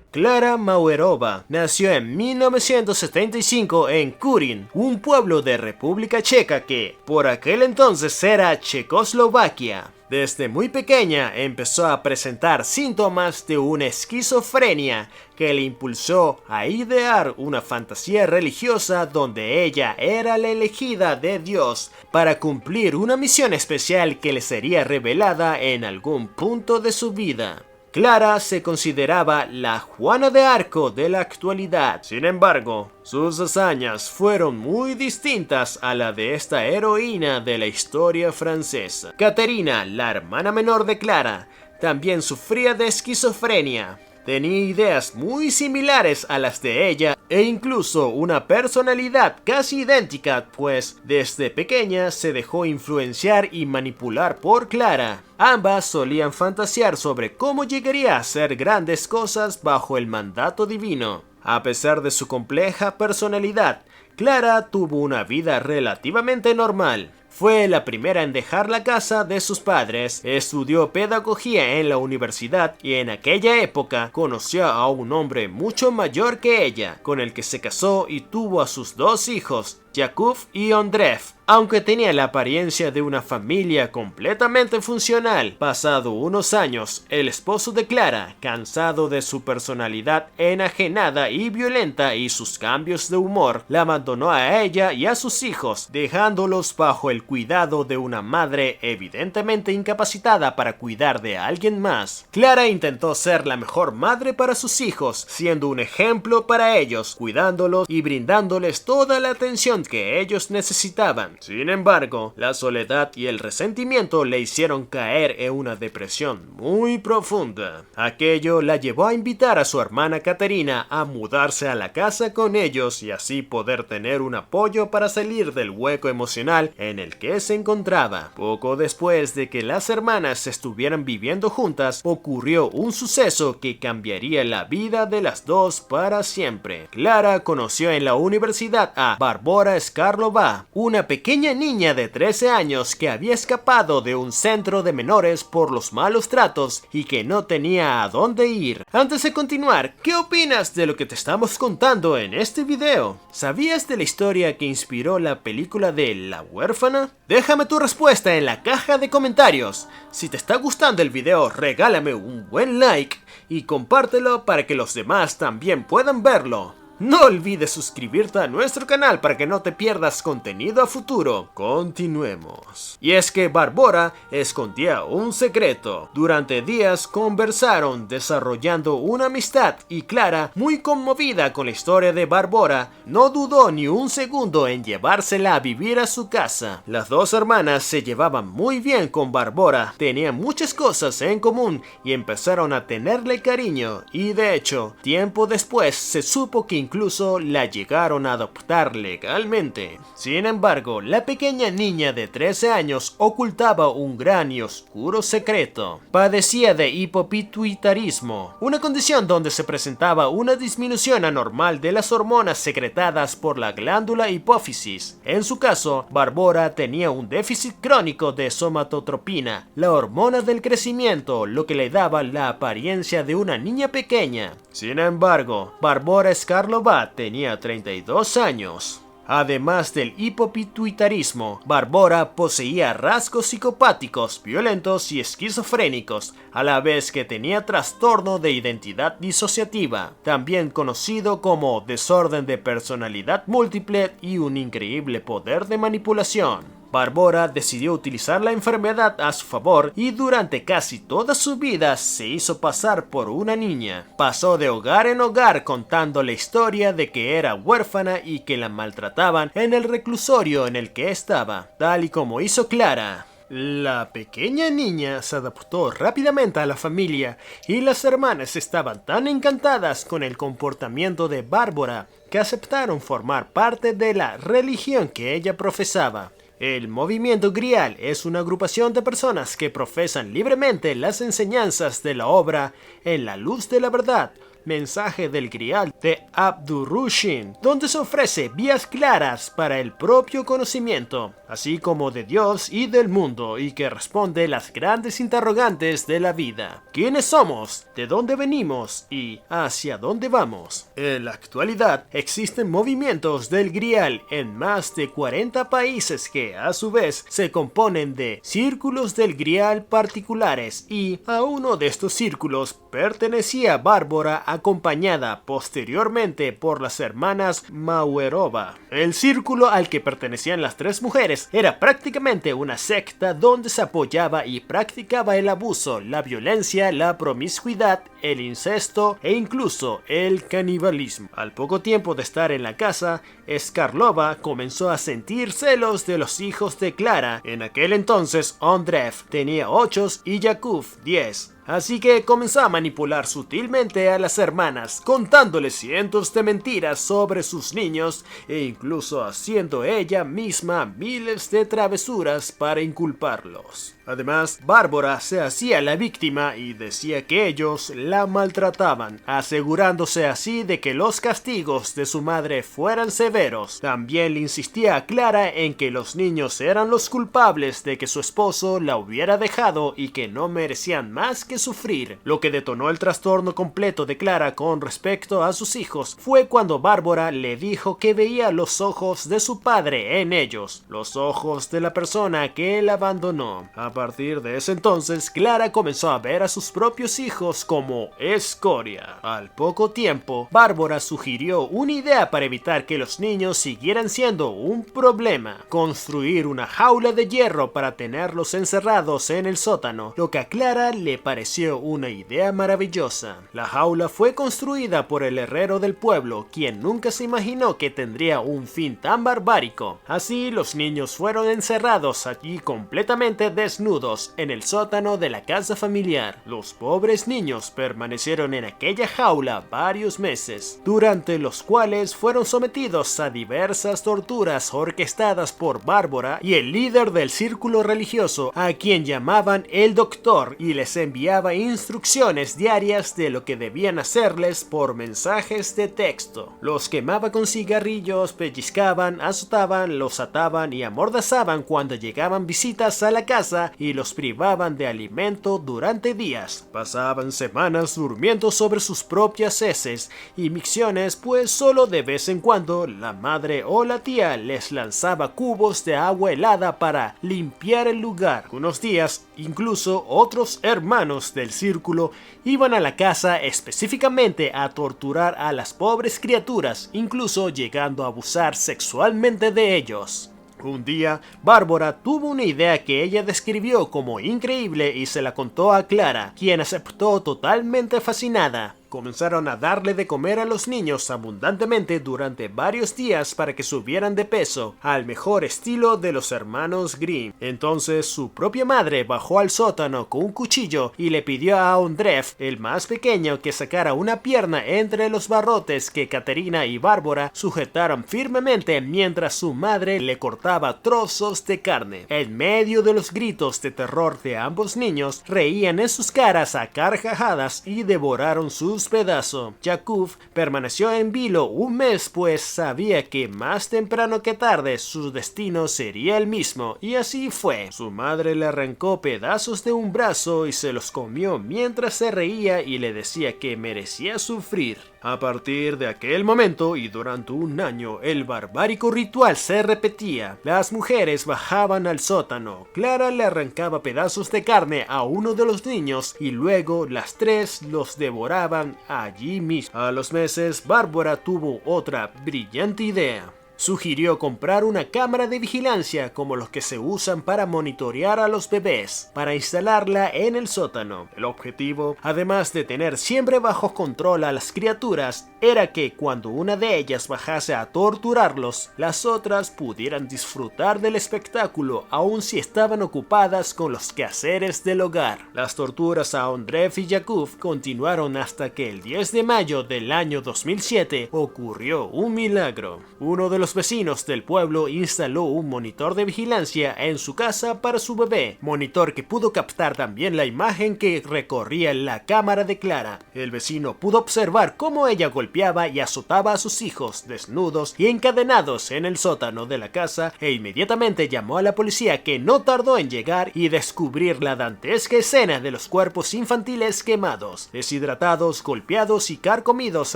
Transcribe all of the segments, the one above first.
Klara Mauerova nació en 1975 en Kurin, un pueblo de República Checa que, por aquel entonces, era Checoslovaquia. Desde muy pequeña empezó a presentar síntomas de una esquizofrenia que le impulsó a idear una fantasía religiosa donde ella era la elegida de Dios para cumplir una misión especial que le sería revelada en algún punto de su vida. Klara se consideraba la Juana de Arco de la actualidad. Sin embargo, sus hazañas fueron muy distintas a la de esta heroína de la historia francesa. Caterina, la hermana menor de Klara, también sufría de esquizofrenia. Tenía ideas muy similares a las de ella e incluso una personalidad casi idéntica, pues desde pequeña se dejó influenciar y manipular por Klara. Ambas solían fantasear sobre cómo llegaría a hacer grandes cosas bajo el mandato divino. A pesar de su compleja personalidad, Klara tuvo una vida relativamente normal. Fue la primera en dejar la casa de sus padres, estudió pedagogía en la universidad y en aquella época conoció a un hombre mucho mayor que ella, con el que se casó y tuvo a sus dos hijos, Jakub y Ondrej. Aunque tenía la apariencia de una familia completamente funcional, pasado unos años, el esposo de Klara, cansado de su personalidad enajenada y violenta y sus cambios de humor, la abandonó a ella y a sus hijos, dejándolos bajo el cuidado de una madre evidentemente incapacitada para cuidar de alguien más. Klara intentó ser la mejor madre para sus hijos, siendo un ejemplo para ellos, cuidándolos y brindándoles toda la atención que ellos necesitaban. Sin embargo, la soledad y el resentimiento le hicieron caer en una depresión muy profunda. Aquello la llevó a invitar a su hermana Caterina a mudarse a la casa con ellos y así poder tener un apoyo para salir del hueco emocional en el que se encontraba. Poco después de que las hermanas estuvieran viviendo juntas, ocurrió un suceso que cambiaría la vida de las dos para siempre. Klara conoció en la universidad a Barbora Skarlova, una pequeña niña de 13 años que había escapado de un centro de menores por los malos tratos y que no tenía a dónde ir. Antes de continuar, ¿qué opinas de lo que te estamos contando en este video? ¿Sabías de la historia que inspiró la película de La Huérfana? Déjame tu respuesta en la caja de comentarios. Si te está gustando el video, regálame un buen like y compártelo para que los demás también puedan verlo. No olvides suscribirte a nuestro canal para que no te pierdas contenido a futuro. Continuemos. Y es que Barbora escondía un secreto. Durante días conversaron desarrollando una amistad y Klara, muy conmovida con la historia de Barbora, no dudó ni un segundo en llevársela a vivir a su casa. Las dos hermanas se llevaban muy bien con Barbora, tenían muchas cosas en común y empezaron a tenerle cariño y de hecho, tiempo después se supo que incluso la llegaron a adoptar legalmente. Sin embargo, la pequeña niña de 13 años ocultaba un gran y oscuro secreto. Padecía de hipopituitarismo, una condición donde se presentaba una disminución anormal de las hormonas secretadas por la glándula hipófisis. En su caso, Barbora tenía un déficit crónico de somatotropina, la hormona del crecimiento, lo que le daba la apariencia de una niña pequeña. Sin embargo, Barbora Skarlova tenía 32 años. Además del hipopituitarismo, Barbora poseía rasgos psicopáticos, violentos y esquizofrénicos, a la vez que tenía trastorno de identidad disociativa, también conocido como desorden de personalidad múltiple y un increíble poder de manipulación. Barbora decidió utilizar la enfermedad a su favor y durante casi toda su vida se hizo pasar por una niña. Pasó de hogar en hogar contando la historia de que era huérfana y que la maltrataban en el reclusorio en el que estaba, tal y como hizo Klara. La pequeña niña se adaptó rápidamente a la familia y las hermanas estaban tan encantadas con el comportamiento de Barbora que aceptaron formar parte de la religión que ella profesaba. El movimiento Grial es una agrupación de personas que profesan libremente las enseñanzas de la obra en la luz de la verdad, Mensaje del Grial de Abdurrushin, donde se ofrece vías claras para el propio conocimiento, así como de Dios y del mundo, y que responde las grandes interrogantes de la vida. ¿Quiénes somos? ¿De dónde venimos? ¿Y hacia dónde vamos? En la actualidad existen movimientos del Grial en más de 40 países que a su vez se componen de círculos del Grial particulares, y a uno de estos círculos pertenecía Bárbara, acompañada posteriormente por las hermanas Mauerova. El círculo al que pertenecían las tres mujeres era prácticamente una secta donde se apoyaba y practicaba el abuso, la violencia, la promiscuidad, el incesto e incluso el canibalismo. Al poco tiempo de estar en la casa, Skarlova comenzó a sentir celos de los hijos de Clara. En aquel entonces, Ondrej tenía 8 y Jakub 10. Así que comenzó a manipular sutilmente a las hermanas, contándoles cientos de mentiras sobre sus niños e incluso haciendo ella misma miles de travesuras para inculparlos. Además, Bárbara se hacía la víctima y decía que ellos la maltrataban, asegurándose así de que los castigos de su madre fueran severos. También le insistía a Clara en que los niños eran los culpables de que su esposo la hubiera dejado y que no merecían más que sufrir. Lo que detonó el trastorno completo de Clara con respecto a sus hijos fue cuando Bárbara le dijo que veía los ojos de su padre en ellos, los ojos de la persona que él abandonó. A partir de ese entonces, Clara comenzó a ver a sus propios hijos como escoria. Al poco tiempo, Bárbara sugirió una idea para evitar que los niños siguieran siendo un problema: construir una jaula de hierro para tenerlos encerrados en el sótano, lo que a Clara le pareció una idea maravillosa. La jaula fue construida por el herrero del pueblo, quien nunca se imaginó que tendría un fin tan barbárico. Así, los niños fueron encerrados allí completamente desnudos en el sótano de la casa familiar. Los pobres niños permanecieron en aquella jaula varios meses, durante los cuales fueron sometidos a diversas torturas orquestadas por Bárbara y el líder del círculo religioso, a quien llamaban el doctor, y les enviaba instrucciones diarias de lo que debían hacerles por mensajes de texto. Los quemaba con cigarrillos, pellizcaban, azotaban, los ataban y amordazaban cuando llegaban visitas a la casa y los privaban de alimento durante días. Pasaban semanas durmiendo sobre sus propias heces y micciones, pues solo de vez en cuando la madre o la tía les lanzaba cubos de agua helada para limpiar el lugar. Unos días, incluso otros hermanos del círculo iban a la casa específicamente a torturar a las pobres criaturas, incluso llegando a abusar sexualmente de ellos. Un día, Bárbara tuvo una idea que ella describió como increíble y se la contó a Clara, quien aceptó totalmente fascinada. Comenzaron a darle de comer a los niños abundantemente durante varios días para que subieran de peso, al mejor estilo de los hermanos Grimm. Entonces su propia madre bajó al sótano con un cuchillo y le pidió a Ondrej, el más pequeño, que sacara una pierna entre los barrotes que Caterina y Bárbara sujetaron firmemente mientras su madre le cortaba trozos de carne. En medio de los gritos de terror de ambos niños, reían en sus caras a carcajadas y devoraron sus pedazos. Jakub permaneció en vilo un mes, pues sabía que más temprano que tarde su destino sería el mismo, y así fue. Su madre le arrancó pedazos de un brazo y se los comió mientras se reía y le decía que merecía sufrir. A partir de aquel momento y durante un año, el barbárico ritual se repetía. Las mujeres bajaban al sótano, Clara le arrancaba pedazos de carne a uno de los niños y luego las tres los devoraban allí mismo. A los meses, Bárbara tuvo otra brillante idea. Sugirió comprar una cámara de vigilancia como los que se usan para monitorear a los bebés, para instalarla en el sótano. El objetivo, además de tener siempre bajo control a las criaturas, era que cuando una de ellas bajase a torturarlos, las otras pudieran disfrutar del espectáculo aun si estaban ocupadas con los quehaceres del hogar. Las torturas a Ondrev y Yakub continuaron hasta que el 10 de mayo del año 2007 ocurrió un milagro. Uno de los vecinos del pueblo instaló un monitor de vigilancia en su casa para su bebé, monitor que pudo captar también la imagen que recorría la cámara de Clara. El vecino pudo observar cómo ella golpeaba y azotaba a sus hijos desnudos y encadenados en el sótano de la casa e inmediatamente llamó a la policía, que no tardó en llegar y descubrir la dantesca escena de los cuerpos infantiles quemados, deshidratados, golpeados y carcomidos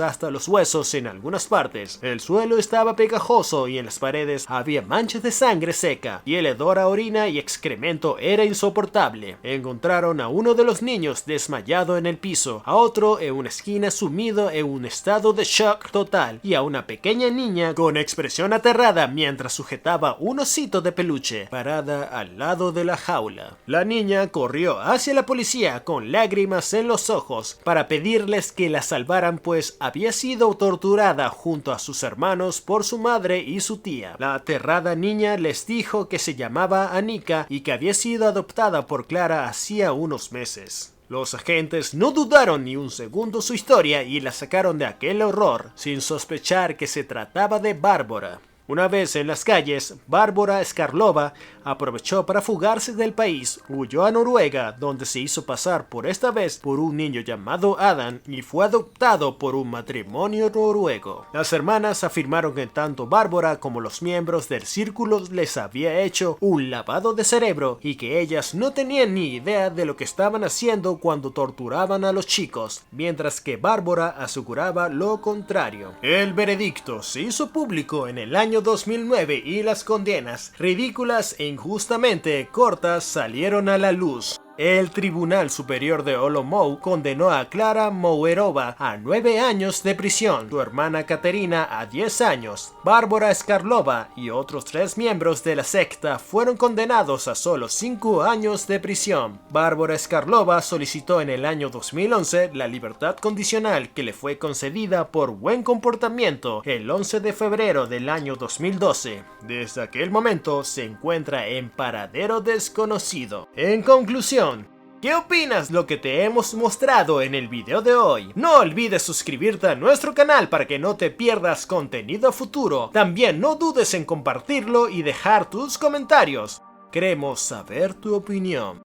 hasta los huesos en algunas partes. El suelo estaba pegajoso y en las paredes había manchas de sangre seca y el hedor a orina y excremento era insoportable. Encontraron a uno de los niños desmayado en el piso, a otro en una esquina sumido en un estado de shock total y a una pequeña niña con expresión aterrada mientras sujetaba un osito de peluche parada al lado de la jaula. La niña corrió hacia la policía con lágrimas en los ojos para pedirles que la salvaran, pues había sido torturada junto a sus hermanos por su madre y su tía. La aterrada niña les dijo que se llamaba Anika y que había sido adoptada por Clara hacía unos meses. Los agentes no dudaron ni un segundo su historia y la sacaron de aquel horror, sin sospechar que se trataba de Bárbara. Una vez en las calles, Bárbara Skarlova aprovechó para fugarse del país, huyó a Noruega, donde se hizo pasar por esta vez por un niño llamado Adam y fue adoptado por un matrimonio noruego. Las hermanas afirmaron que tanto Bárbara como los miembros del círculo les había hecho un lavado de cerebro y que ellas no tenían ni idea de lo que estaban haciendo cuando torturaban a los chicos, mientras que Bárbara aseguraba lo contrario. El veredicto se hizo público en el año 2009 y las condenas, ridículas e injustamente cortas, salieron a la luz. El Tribunal Superior de Olomouc condenó a Klara Mouerova a 9 años de prisión, su hermana Katerina a 10 años. Bárbara Skarlova y otros 3 miembros de la secta fueron condenados a solo 5 años de prisión. Bárbara Skarlova solicitó en el año 2011 la libertad condicional, que le fue concedida por buen comportamiento el 11 de febrero del año 2012. Desde aquel momento se encuentra en paradero desconocido. En conclusión, ¿qué opinas lo que te hemos mostrado en el video de hoy? No olvides suscribirte a nuestro canal para que no te pierdas contenido futuro. También no dudes en compartirlo y dejar tus comentarios. Queremos saber tu opinión.